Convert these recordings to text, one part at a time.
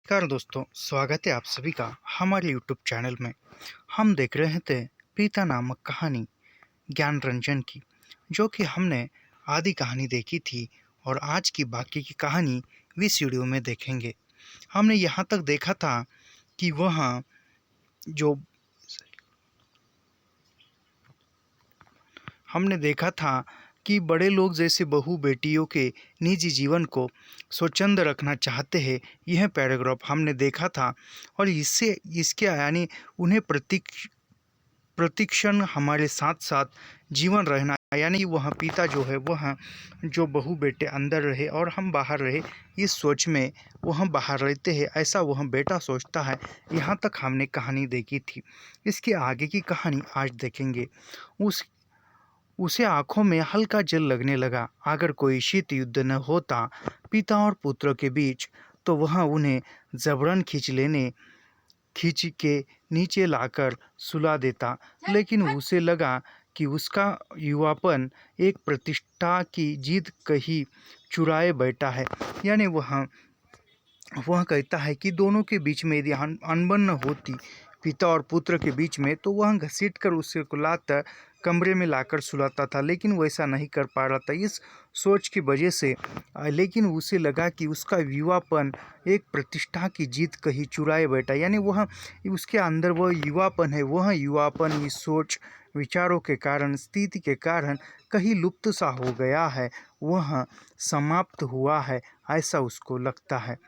नमस्कार दोस्तों, स्वागत है आप सभी का हमारे यूट्यूब चैनल में। हम देख रहे थे पिता नामक कहानी ज्ञान रंजन की, जो कि हमने आधी कहानी देखी थी और आज की बाकी की कहानी इस वीडियो में देखेंगे। हमने यहाँ तक देखा था कि जो हमने देखा था कि बड़े लोग जैसे बहू बेटियों के निजी जीवन को स्वच्छंद रखना चाहते हैं। यह पैराग्राफ हमने देखा था और इसके यानी उन्हें प्रतिक्षण हमारे साथ साथ जीवन रहना, यानी वह पिता जो है वह जो बहू बेटे अंदर रहे और हम बाहर रहे, इस सोच में वह बाहर रहते हैं, ऐसा वह बेटा सोचता है। यहाँ तक हमने कहानी देखी थी। इसके आगे की कहानी आज देखेंगे। उसे आंखों में हल्का जल लगने लगा। अगर कोई शीत युद्ध न होता पिता और पुत्र के बीच, तो वह उन्हें जबरन खींच के नीचे लाकर सुला देता। लेकिन उसे लगा कि उसका युवापन एक प्रतिष्ठा की जीत कहीं चुराए बैठा है। यानी वह कहता है कि दोनों के बीच में यदि अनबन न होती पिता और पुत्र के बीच में, तो वह घसीट कर उसे लाकर कमरे में लाकर सुलाता था, लेकिन वैसा नहीं कर पा रहा था इस सोच की वजह से। लेकिन उसे लगा कि उसका युवापन एक प्रतिष्ठा की जीत कहीं चुराए बैठा, यानी वह उसके अंदर वह युवापन है, वह युवापन इस सोच विचारों के कारण, स्थिति के कारण कहीं लुप्त सा हो गया है, वह समाप्त हुआ है, ऐसा उसको लगता है।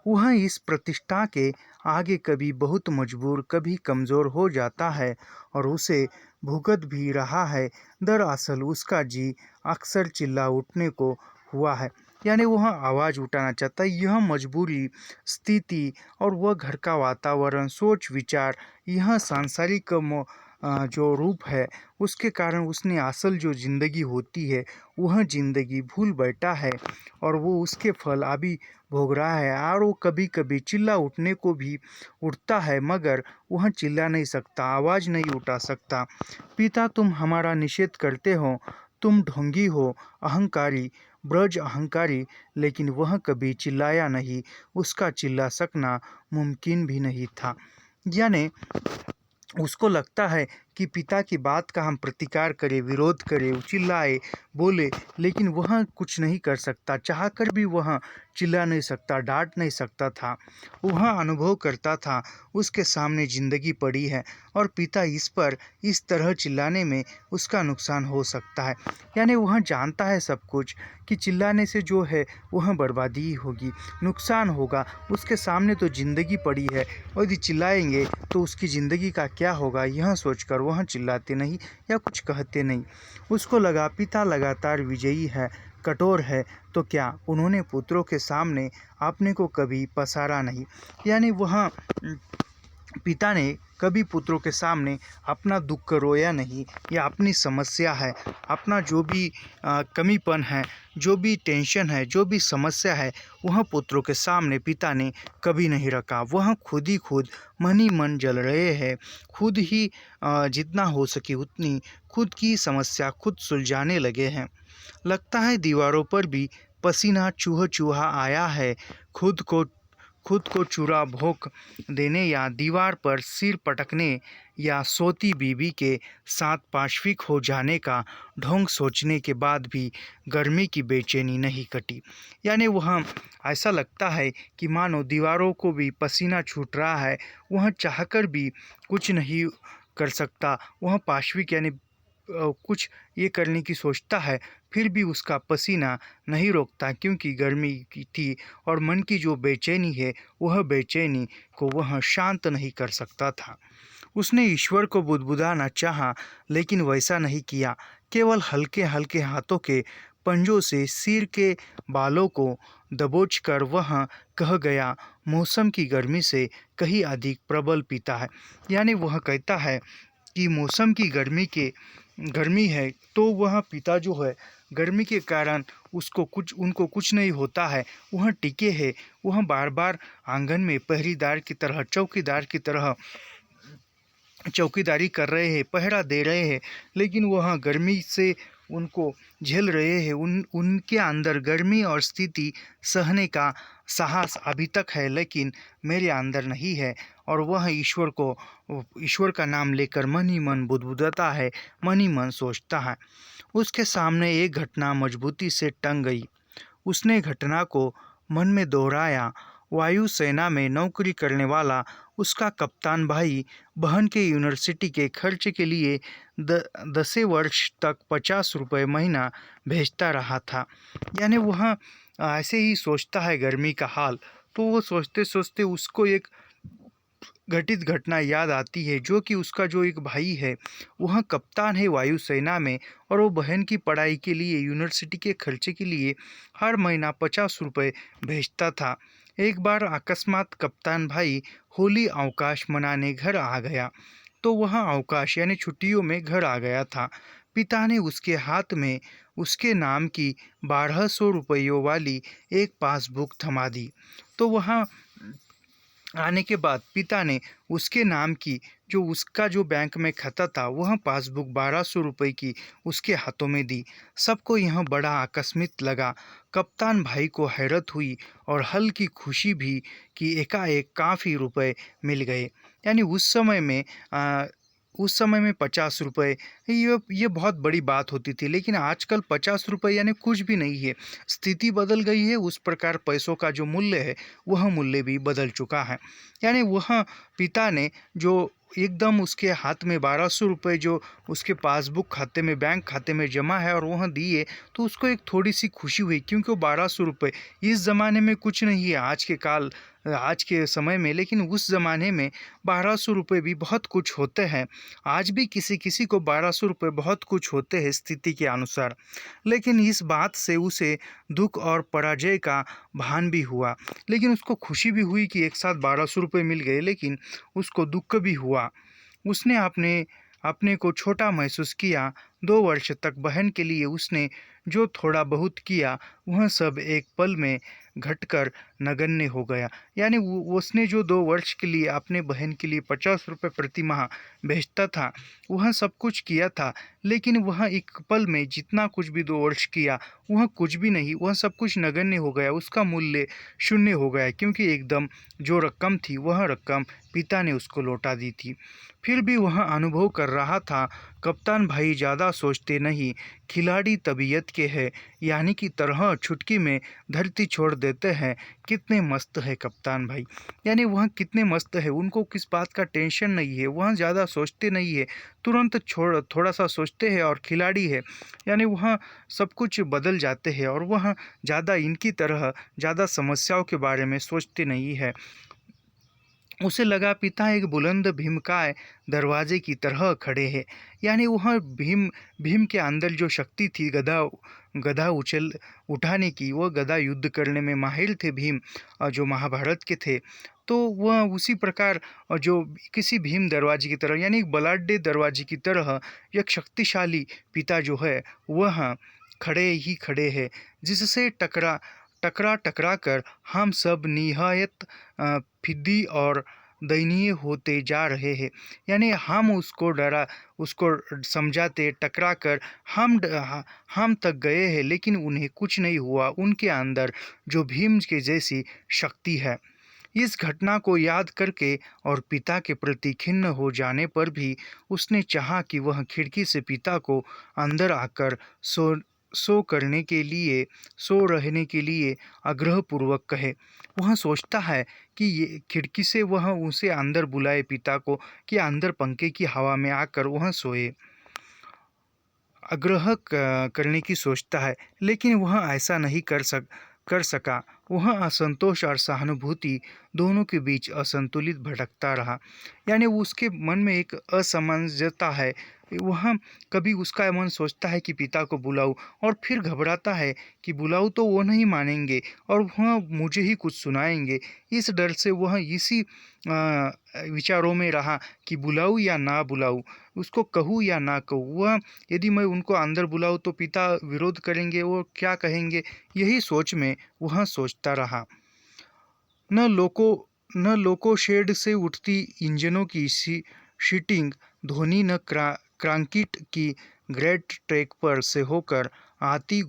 वह इस प्रतिष्ठा के आगे कभी बहुत मजबूर, कभी कमज़ोर हो जाता है और उसे भुगत भी रहा है। दरअसल उसका जी अक्सर चिल्ला उठने को हुआ है, यानी वह आवाज़ उठाना चाहता है। यह मजबूरी, स्थिति और वह घर का वातावरण, सोच विचार, यह सांसारिक जो रूप है, उसके कारण उसने असल जो ज़िंदगी होती है वह ज़िंदगी भूल बैठा है और वो उसके फल अभी भोग रहा है। और वो कभी कभी चिल्ला उठने को भी उठता है, मगर वह चिल्ला नहीं सकता, आवाज़ नहीं उठा सकता। पिता, तुम हमारा निषेध करते हो, तुम ढोंगी हो, अहंकारी, ब्रज अहंकारी। लेकिन वह कभी चिल्लाया नहीं, उसका चिल्ला सकना मुमकिन भी नहीं था। यानी उसको लगता है कि पिता की बात का हम प्रतिकार करें, विरोध करें, चिल्लाए, बोले, लेकिन वह कुछ नहीं कर सकता। चाहकर भी वह चिल्ला नहीं सकता, डांट नहीं सकता था। वह अनुभव करता था उसके सामने ज़िंदगी पड़ी है और पिता इस तरह चिल्लाने में उसका नुकसान हो सकता है। यानी वह जानता है सब कुछ कि चिल्लाने से जो है वह बर्बादी ही होगी, नुकसान होगा। उसके सामने तो ज़िंदगी पड़ी है और यदि चिल्लाएंगे तो उसकी ज़िंदगी का क्या होगा, यह सोचकर वह चिल्लाते नहीं या कुछ कहते नहीं। उसको लगा पिता लगातार विजयी है, कठोर है, तो क्या उन्होंने पुत्रों के सामने अपने को कभी पसारा नहीं। यानी पिता ने कभी पुत्रों के सामने अपना दुख रोया नहीं, या अपनी समस्या है, अपना जो भी कमीपन है, जो भी टेंशन है, जो भी समस्या है, वह पुत्रों के सामने पिता ने कभी नहीं रखा। वह खुद ही खुद मन ही मन जल रहे हैं, खुद ही जितना हो सके उतनी खुद की समस्या खुद सुलझाने लगे हैं। लगता है दीवारों पर भी पसीना चूहा चूहा आया है। खुद को चूरा भोंक देने या दीवार पर सिर पटकने या सोती बीबी के साथ पाशविक हो जाने का ढोंग सोचने के बाद भी गर्मी की बेचैनी नहीं कटी। यानी वह ऐसा लगता है कि मानो दीवारों को भी पसीना छूट रहा है, वह चाहकर भी कुछ नहीं कर सकता। वह पाशविक यानी कुछ ये करने की सोचता है, फिर भी उसका पसीना नहीं रोकता, क्योंकि गर्मी की थी और मन की जो बेचैनी है वह बेचैनी को वह शांत नहीं कर सकता था। उसने ईश्वर को बुदबुदाना चाहा, लेकिन वैसा नहीं किया। केवल हल्के हल्के हाथों के पंजों से सिर के बालों को दबोचकर वह कह गया, मौसम की गर्मी से कहीं अधिक प्रबल पिता है। यानी वह कहता है कि मौसम की गर्मी है, तो वह पिता जो है गर्मी के कारण उनको कुछ नहीं होता है, वह टिके है। वह बार बार आंगन में पहरेदार की तरह, चौकीदार की तरह चौकीदारी कर रहे हैं, पहरा दे रहे हैं, लेकिन वह गर्मी से उनको झेल रहे हैं, उनके अंदर गर्मी और स्थिति सहने का साहस अभी तक है, लेकिन मेरे अंदर नहीं है। और वह ईश्वर का नाम लेकर मन ही मन बुदबुदाता है, मन ही मन सोचता है। उसके सामने एक घटना मजबूती से टंग गई। उसने घटना को मन में दोहराया। वायुसेना में नौकरी करने वाला उसका कप्तान भाई बहन के यूनिवर्सिटी के खर्च के लिए 10 वर्ष तक 50 रुपये महीना भेजता रहा था। यानी वह ऐसे ही सोचता है गर्मी का हाल। तो वो सोचते सोचते उसको एक घटित घटना याद आती है, जो कि उसका जो एक भाई है वह कप्तान है वायुसेना में, और वो बहन की पढ़ाई के लिए यूनिवर्सिटी के खर्चे के लिए हर महीना 50 रुपये भेजता था। एक बार अकस्मात कप्तान भाई होली अवकाश मनाने घर आ गया। तो वह अवकाश यानी छुट्टियों में घर आ गया था। पिता ने उसके हाथ में उसके नाम की 1200 रुपयों वाली एक पासबुक थमा दी। तो वहाँ आने के बाद पिता ने उसके नाम की जो उसका जो बैंक में खाता था वह पासबुक 1200 रुपये की उसके हाथों में दी। सबको यह बड़ा आकस्मिक लगा। कप्तान भाई को हैरत हुई और हल्की खुशी भी कि एकाएक काफ़ी रुपए मिल गए। यानी उस समय में 50 रुपये ये बहुत बड़ी बात होती थी, लेकिन आजकल 50 रुपये यानी कुछ भी नहीं है। स्थिति बदल गई है, उस प्रकार पैसों का जो मूल्य है वह मूल्य भी बदल चुका है। यानी वह पिता ने जो एकदम उसके हाथ में 1200 रुपये जो उसके पासबुक खाते में बैंक खाते में जमा है और वह दिए, तो उसको एक थोड़ी सी खुशी हुई, क्योंकि वो 1200 रुपये इस ज़माने में कुछ नहीं है आज के समय में, लेकिन उस ज़माने में 1200 रुपये भी बहुत कुछ होते हैं। आज भी किसी किसी को 1200 रुपये बहुत कुछ होते हैं स्थिति के अनुसार। लेकिन इस बात से उसे दुख और पराजय का भान भी हुआ, लेकिन उसको खुशी भी हुई कि एक साथ 1200 रुपये मिल गए, लेकिन उसको दुख भी हुआ। उसने अपने को छोटा महसूस किया। 2 वर्ष तक बहन के लिए उसने जो थोड़ा बहुत किया वह सब एक पल में घटकर नगण्य हो गया। यानी उसने जो 2 वर्ष के लिए अपने बहन के लिए 50 रुपये प्रति माह भेजता था, वह सब कुछ किया था, लेकिन वह एक पल में जितना कुछ भी 2 वर्ष किया वह कुछ भी नहीं, वह सब कुछ नगण्य हो गया, उसका मूल्य शून्य हो गया, क्योंकि एकदम जो रकम थी वह रकम पिता ने उसको लौटा दी थी। फिर भी वह अनुभव कर रहा था, कप्तान भाई ज़्यादा सोचते नहीं, खिलाड़ी तबीयत के हैं, यानी कि तरह चुटकी में धरती छोड़ देते हैं। कितने मस्त है कप्तान भाई, यानी वह कितने मस्त है, उनको किस बात का टेंशन नहीं है, वह ज़्यादा सोचते नहीं है, तुरंत थोड़ा सा सोचते हैं और खिलाड़ी है, यानी वह सब कुछ बदल जाते हैं और वह ज़्यादा इनकी तरह ज़्यादा समस्याओं के बारे में सोचते नहीं है। उसे लगा पिता एक बुलंद भीमकाय दरवाजे की तरह खड़े हैं। यानी वह भीम के अंदर जो शक्ति थी गदा उठाने की, वह गदा युद्ध करने में माहिर थे भीम, जो महाभारत के थे। तो वह उसी प्रकार जो किसी भीम दरवाजे की तरह यानी एक बलाढ्य दरवाजे की तरह एक शक्तिशाली पिता जो है वह खड़े हैं, जिससे टकरा टकरा कर हम सब निहायत फिद्दी और दयनीय होते जा रहे हैं। यानी हम उसको समझाते टकरा कर हम तक गए हैं, लेकिन उन्हें कुछ नहीं हुआ। उनके अंदर जो भीम के जैसी शक्ति है। इस घटना को याद करके और पिता के प्रति खिन्न हो जाने पर भी उसने चाहा कि वह खिड़की से पिता को अंदर आकर सो रहने के लिए आग्रहपूर्वक कहे। वह सोचता है कि ये खिड़की से वह उसे अंदर बुलाए, पिता को, कि अंदर पंखे की हवा में आकर वह सोए। करने की सोचता है, लेकिन वह ऐसा नहीं कर सका। वह असंतोष और सहानुभूति दोनों के बीच असंतुलित भटकता रहा। यानी उसके मन में एक असमंजसता है। वह कभी उसका मन सोचता है कि पिता को बुलाऊं, और फिर घबराता है कि बुलाऊं तो वो नहीं मानेंगे और वह मुझे ही कुछ सुनाएंगे। इस डर से वह इसी विचारों में रहा कि बुलाऊं या ना बुलाऊं, उसको कहूं या ना कहूं। वह यदि मैं उनको अंदर बुलाऊं तो पिता विरोध करेंगे, वो क्या कहेंगे, यही सोच में वह सोचता रहा। न लोको शेड से उठती इंजनों की शीटिंग ध्वनि, न क्रांकिट की ग्रेट ट्रैक पर से होकर आती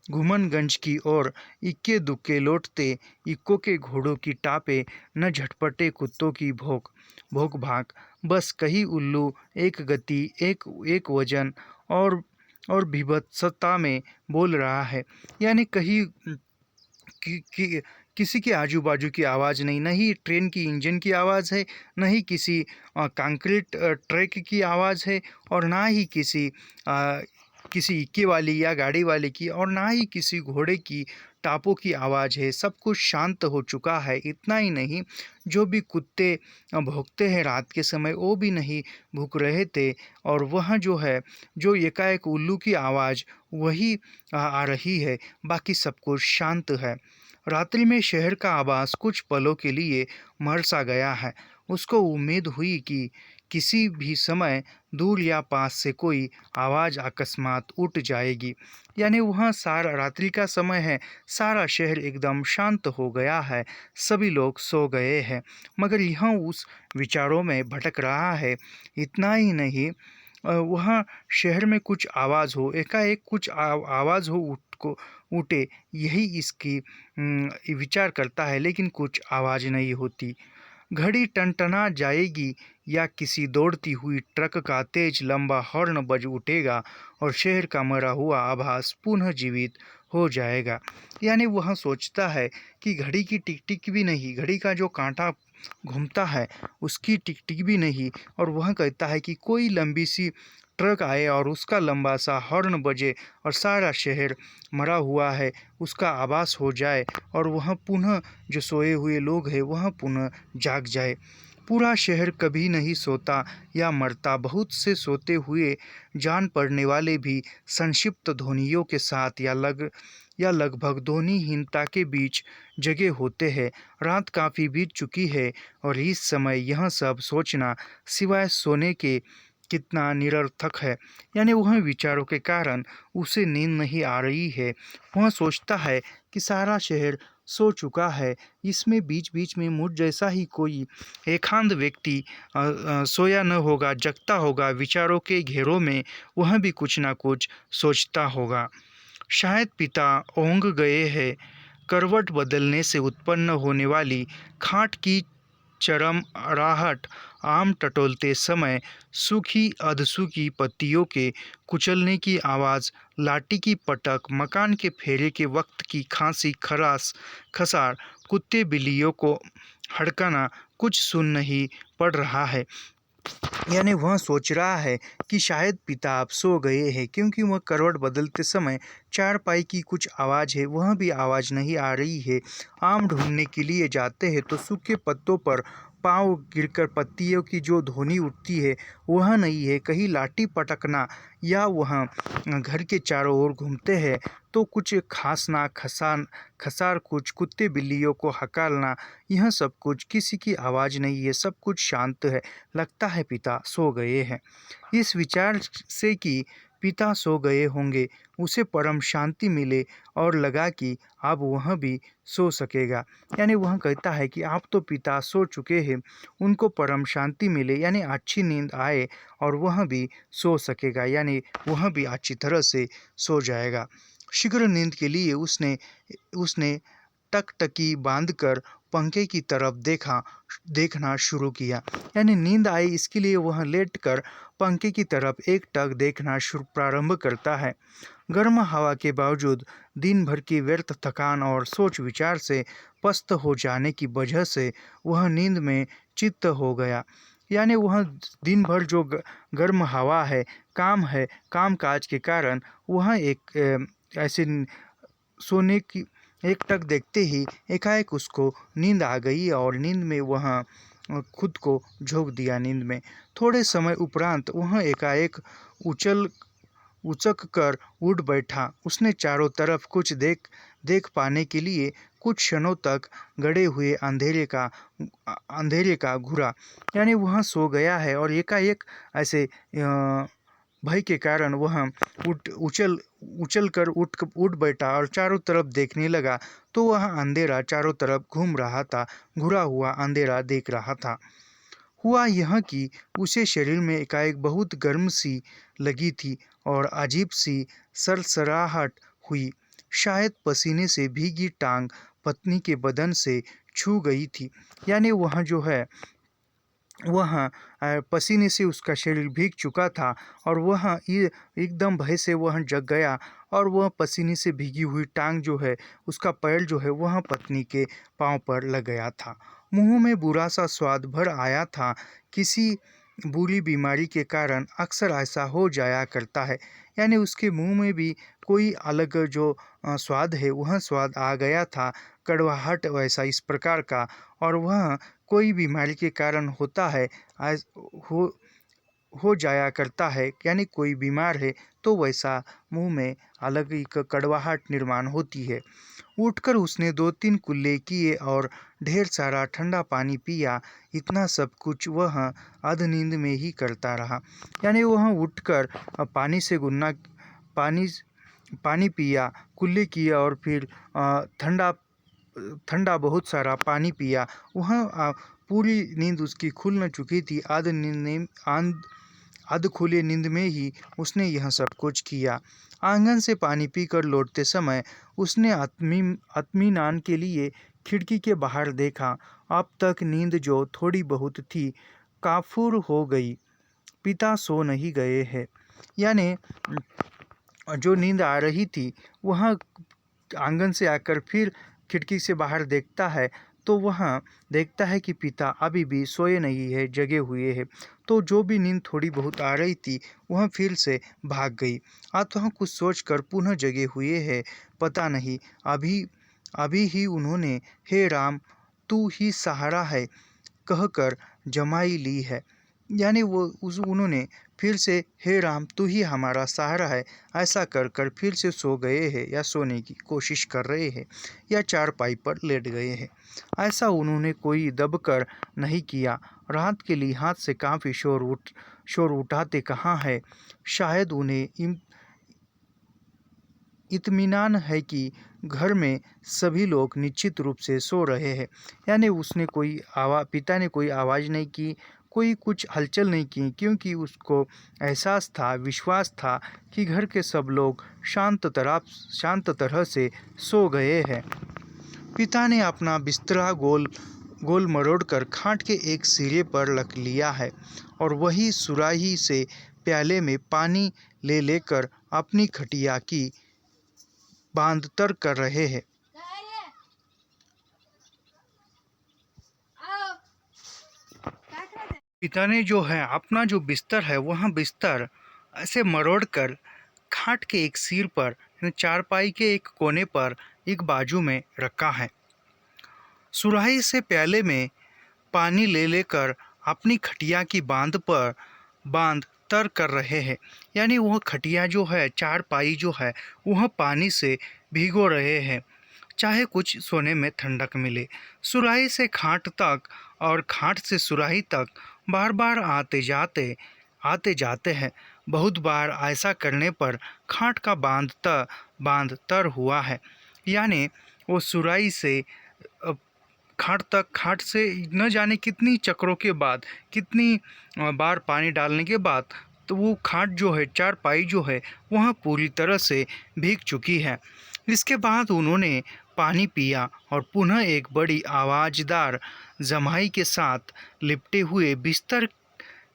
घुमनगंज की ओर इक्के दुक्के लौटते इक्को के घोड़ों की टापे न झटपटे कुत्तों की भौंक भौंक भाग। बस कहीं उल्लू एक गति एक वजन और भीभत्सता में बोल रहा है। यानी कहीं किसी के आजू बाजू की आवाज़ नहीं, न ही ट्रेन की इंजन की आवाज़ है, न ही किसी कंक्रीट ट्रैक की आवाज़ है, और ना ही किसी इक्के वाली या गाड़ी वाले की, और ना ही किसी घोड़े की टापों की आवाज़ है। सब कुछ शांत हो चुका है। इतना ही नहीं, जो भी कुत्ते भौंकते हैं रात के समय वो भी नहीं भूक रहे थे, और वह जो है जो एकाएक उल्लू की आवाज़ वही आ रही है। बाकी सब कुछ शांत है। रात्रि में शहर का आवाज़ कुछ पलों के लिए मर सा गया है। उसको उम्मीद हुई कि किसी भी समय दूर या पास से कोई आवाज़ अकस्मात उठ जाएगी। यानी वहाँ सारा रात्रि का समय है, सारा शहर एकदम शांत हो गया है, सभी लोग सो गए हैं। मगर यह उस विचारों में भटक रहा है। इतना ही नहीं, वहाँ शहर में कुछ आवाज़ हो, एकाएक कुछ आवाज़ हो उठे, यही इसकी विचार करता है, लेकिन कुछ आवाज़ नहीं होती। घड़ी टनटना जाएगी या किसी दौड़ती हुई ट्रक का तेज लंबा हॉर्न बज उठेगा और शहर का मरा हुआ आभास पुनः जीवित हो जाएगा। यानी वह सोचता है कि घड़ी की टिक टिक भी नहीं, घड़ी का जो कांटा घूमता है उसकी टिक टिक भी नहीं, और वह कहता है कि कोई लंबी सी ट्रक आए और उसका लंबा सा हॉर्न बजे और सारा शहर मरा हुआ है उसका आभास हो जाए, और वह पुनः जो सोए हुए लोग हैं वह पुनः जाग जाए। पूरा शहर कभी नहीं सोता या मरता। बहुत से सोते हुए जान पड़ने वाले भी संक्षिप्त ध्वनियों के साथ या लगभग ध्वनिहीनता के बीच जगे होते हैं। रात काफ़ी बीत चुकी है और इस समय यह सब सोचना सिवाय सोने के कितना निरर्थक है। यानी वह विचारों के कारण उसे नींद नहीं आ रही है। वह सोचता है कि सारा शहर सो चुका है, इसमें बीच बीच में मुझ जैसा ही कोई एकांत व्यक्ति सोया न होगा, जगता होगा, विचारों के घेरों में वह भी कुछ ना कुछ सोचता होगा। शायद पिता ऊँघ गए हैं। करवट बदलने से उत्पन्न होने वाली खाट की चरम राहट, आम टटोलते समय सूखी अधसूखी पत्तियों के कुचलने की आवाज़, लाठी की पटक, मकान के फेरे के वक्त की खांसी खसार, कुत्ते बिल्लियों को हड़काना कुछ सुन नहीं पड़ रहा है। यानी वह सोच रहा है कि शायद पिता अब सो गए हैं, क्योंकि वह करवट बदलते समय चारपाई की कुछ आवाज़ है, वह भी आवाज़ नहीं आ रही है। आम ढूंढने के लिए जाते हैं तो सूखे पत्तों पर पाँव गिरकर पत्तियों की जो ध्वनि उठती है वह नहीं है। कहीं लाठी पटकना या वह घर के चारों ओर घूमते हैं तो कुछ खांसना खसार कुछ कुत्ते बिल्लियों को हकालना, यह सब कुछ किसी की आवाज़ नहीं है। सब कुछ शांत है। लगता है पिता सो गए हैं। इस विचार से कि पिता सो गए होंगे उसे परम शांति मिले और लगा कि अब वह भी सो सकेगा। यानी वह कहता है कि आप तो पिता सो चुके हैं, उनको परम शांति मिले, यानी अच्छी नींद आए और वह भी सो सकेगा, यानी वह भी अच्छी तरह से सो जाएगा। शीघ्र नींद के लिए उसने टकटकी बांधकर पंखे की तरफ देखना शुरू किया। यानी नींद आई इसके लिए वह लेटकर पंखे की तरफ एक टक देखना प्रारंभ करता है। गर्म हवा के बावजूद दिन भर की व्यर्थ थकान और सोच विचार से पस्त हो जाने की वजह से वह नींद में चित्त हो गया। यानी वह दिन भर जो गर्म हवा है, काम काज के कारण वह एक ऐसे सोने की एक टक देखते ही एकाएक उसको नींद आ गई और नींद में वह खुद को झोंक दिया। नींद में थोड़े समय उपरांत वह एकाएक उचक कर उठ बैठा। उसने चारों तरफ कुछ देख पाने के लिए कुछ क्षणों तक गड़े हुए अंधेरे का घूरा। यानी वह सो गया है और एकाएक ऐसे भय के कारण वह उछल कर उठ बैठा और चारों तरफ देखने लगा तो वह अंधेरा चारों तरफ घूम रहा था, घुरा हुआ अंधेरा देख रहा था। हुआ यह कि उसे शरीर में एकाएक बहुत गर्म सी लगी थी और अजीब सी सरसराहट हुई। शायद पसीने से भीगी टांग पत्नी के बदन से छू गई थी। यानी वह जो है वह पसीने से उसका शरीर भीग चुका था और वह एकदम भय से वह जग गया और वह पसीने से भीगी हुई टांग जो है उसका पैर जो है वह पत्नी के पांव पर लग गया था। मुंह में बुरा सा स्वाद भर आया था। किसी बुरी बीमारी के कारण अक्सर ऐसा हो जाया करता है। यानी उसके मुंह में भी कोई अलग जो स्वाद है वह स्वाद आ गया था, कड़वाहट वैसा इस प्रकार का। और वह कोई बीमारी के कारण होता है, आज हो जाया करता है। यानी कोई बीमार है तो वैसा मुंह में अलग ही कड़वाहट निर्माण होती है। उठकर उसने 2-3 कुल्ले किए और ढेर सारा ठंडा पानी पिया। इतना सब कुछ वह अधनींद में ही करता रहा। यानी वह उठकर पानी से गुन्ना पानी पानी पिया, कुल्ले किया और फिर ठंडा ठंडा बहुत सारा पानी पिया। वह पूरी नींद उसकी खुल न चुकी थी। आध खुले नींद में ही उसने यह सब कुछ किया। आंगन से पानी पीकर लौटते समय उसने इत्मीनान के लिए खिड़की के बाहर देखा। अब तक नींद जो थोड़ी बहुत थी काफूर हो गई। पिता सो नहीं गए हैं। यानी जो नींद आ रही थी वह आंगन से आकर फिर खिड़की से बाहर देखता है तो वह देखता है कि पिता अभी भी सोए नहीं है, जगे हुए हैं। तो जो भी नींद थोड़ी बहुत आ रही थी वह फिर से भाग गई। अतः कुछ सोचकर पुनः जगे हुए हैं, पता नहीं अभी अभी ही उन्होंने हे राम तू ही सहारा है कहकर जमाई ली है। यानी उन्होंने फिर से हे राम तू ही हमारा सहारा है ऐसा कर कर फिर से सो गए हैं या सोने की कोशिश कर रहे हैं या चारपाई पर लेट गए हैं। ऐसा उन्होंने कोई दबकर नहीं किया। रात के लिए हाथ से काफ़ी शोर उठाते कहाँ है। शायद उन्हें इत्मीनान है कि घर में सभी लोग निश्चित रूप से सो रहे हैं। यानी पिता ने कोई आवाज़ नहीं की, कोई कुछ हलचल नहीं की, क्योंकि उसको एहसास था, विश्वास था कि घर के सब लोग शांत तरह से सो गए हैं। पिता ने अपना बिस्तरा गोल मरोड़कर खाट के एक सिरे पर रख लिया है और वही सुराही से प्याले में पानी ले लेकर अपनी खटिया की बांध तर कर रहे हैं। पिता ने जो है अपना जो बिस्तर है वह बिस्तर ऐसे मरोड़ कर खाट के एक सिर पर चारपाई के एक कोने पर एक बाजू में रखा है। सुराही से प्याले में पानी ले लेकर अपनी खटिया की बांध तर कर रहे हैं। यानी वह खटिया जो है, चारपाई जो है वह पानी से भिगो रहे हैं, चाहे कुछ सोने में ठंडक मिले। सुराही से खाट तक और खाट से सुराही तक बार बार आते जाते हैं। बहुत बार ऐसा करने पर खाट का बांध तर हुआ है। यानी वो सुराही से खाट से न जाने कितनी चक्रों के बाद, कितनी बार पानी डालने के बाद तो वो खाट जो है, चारपाई जो है वह पूरी तरह से भीग चुकी है। इसके बाद उन्होंने पानी पिया और पुनः एक बड़ी आवाज़दार जमाई के साथ लिपटे हुए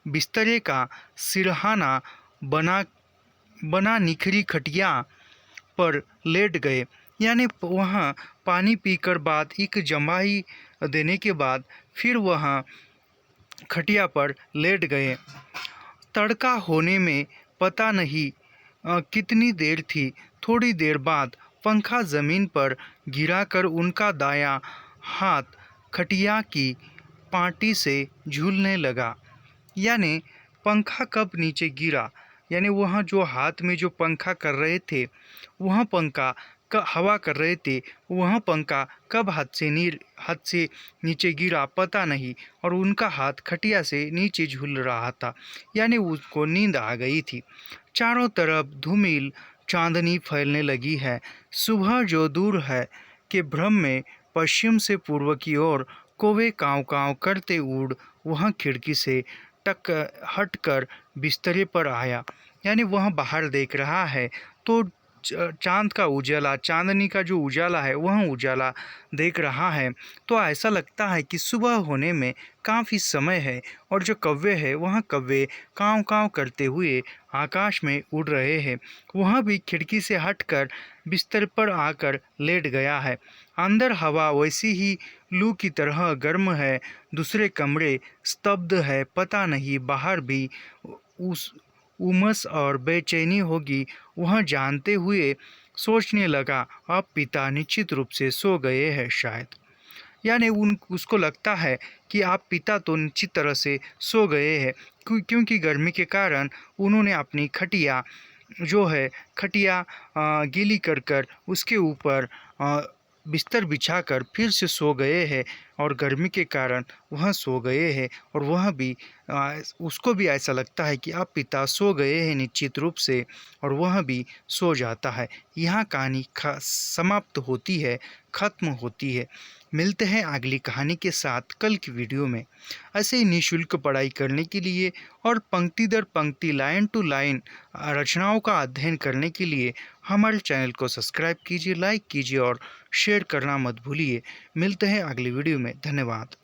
बिस्तरे का सिरहाना बना निखरी खटिया पर लेट गए। यानी वह पानी पीकर बाद एक जमाई देने के बाद फिर वह खटिया पर लेट गए। तड़का होने में पता नहीं कितनी देर थी। थोड़ी देर बाद पंखा ज़मीन पर गिराकर उनका दायां हाथ खटिया की पाटी से झूलने लगा। यानी पंखा कब नीचे गिरा, यानी वह जो हाथ में जो पंखा कर रहे थे, वह पंखा हवा कर रहे थे, वह पंखा कब हाथ से नीचे गिरा पता नहीं, और उनका हाथ खटिया से नीचे झूल रहा था। यानी उसको नींद आ गई थी। चारों तरफ धूमिल चांदनी फैलने लगी है। सुबह जो दूर है के भ्रम में पश्चिम से पूर्व की ओर कौवे काँव-काँव करते उड़ वह खिड़की से टक हटकर बिस्तरे पर आया। यानी वह बाहर देख रहा है तो चाँद का उजाला, चाँदनी का जो उजाला है वह उजाला देख रहा है, तो ऐसा लगता है कि सुबह होने में काफ़ी समय है। और जो कौवे हैं वह कौवे काँव-काँव करते हुए आकाश में उड़ रहे हैं। वह भी खिड़की से हटकर बिस्तर पर आकर लेट गया है। अंदर हवा वैसी ही लू की तरह गर्म है, दूसरे कमरे स्तब्ध है। पता नहीं बाहर भी उस उमस और बेचैनी होगी। वह जानते हुए सोचने लगा, अब पिता निश्चित रूप से सो गए हैं शायद। यानी उसको लगता है कि आप पिता तो निश्चित तरह से सो गए हैं, क्योंकि गर्मी के कारण उन्होंने अपनी खटिया गीली कर कर उसके ऊपर बिस्तर बिछाकर फिर से सो गए हैं और गर्मी के कारण वह सो गए हैं। और वह भी उसको भी ऐसा लगता है कि अब पिता सो गए हैं निश्चित रूप से, और वह भी सो जाता है। यहाँ कहानी समाप्त होती है, ख़त्म होती है। मिलते हैं अगली कहानी के साथ कल की वीडियो में। ऐसे ही निःशुल्क पढ़ाई करने के लिए और पंक्ति दर पंक्ति, लाइन टू लाइन रचनाओं का अध्ययन करने के लिए हमारे चैनल को सब्सक्राइब कीजिए, लाइक कीजिए और शेयर करना मत भूलिए। मिलते हैं अगली वीडियो में। धन्यवाद।